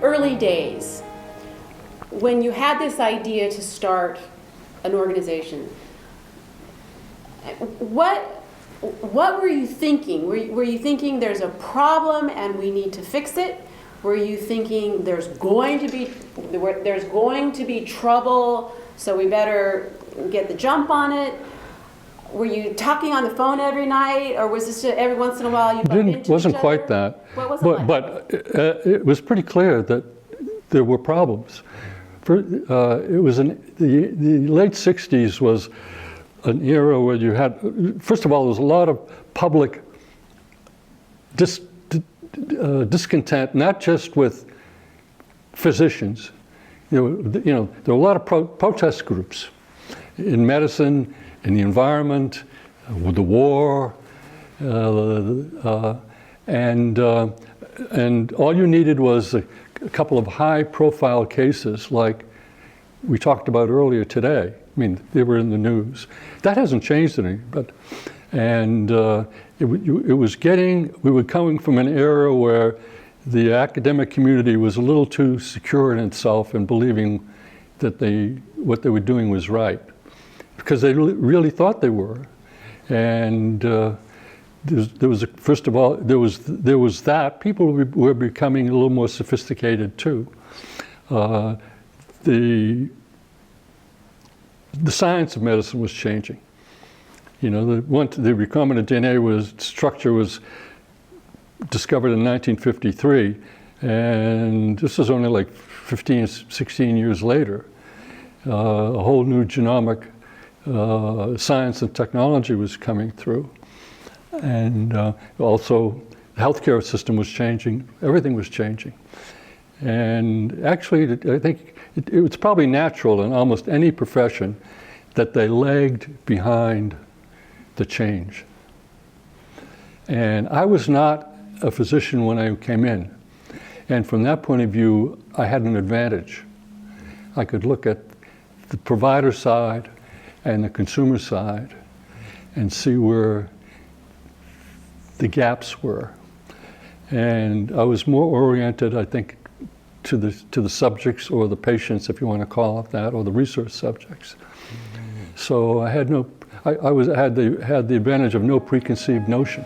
early days, when you had this idea to start an organization, what were you thinking? Were you thinking there's a problem and we need to fix it? Were you thinking there's going to be trouble, so we better get the jump on it? Were you talking on the phone every night, or was this every once in a while you bump into each other? Wasn't quite that. What was it like? But it was pretty clear that there were problems. It was the late 60s was an era where you had, first of all, there was a lot of public discontent, not just with physicians. There were a lot of protest groups in medicine, in the environment, with the war, and all you needed was a couple of high-profile cases like we talked about earlier today. I mean, they were in the news. That hasn't changed any, we were coming from an era where the academic community was a little too secure in itself and believing that what they were doing was right, because they really thought they were. And there was that. People were becoming a little more sophisticated too. The science of medicine was changing. The recombinant DNA structure was discovered in 1953, and this was only like 15, 16 years later. A whole new genomic science and technology was coming through. And also the healthcare system was changing, everything was changing. And actually, I think it was probably natural in almost any profession that they lagged behind the change. And I was not a physician when I came in. And from that point of view, I had an advantage. I could look at the provider side and the consumer side and see where the gaps were. And I was more oriented, I think, to the subjects or the patients, if you want to call it that, or the research subjects. So I had the advantage of no preconceived notion.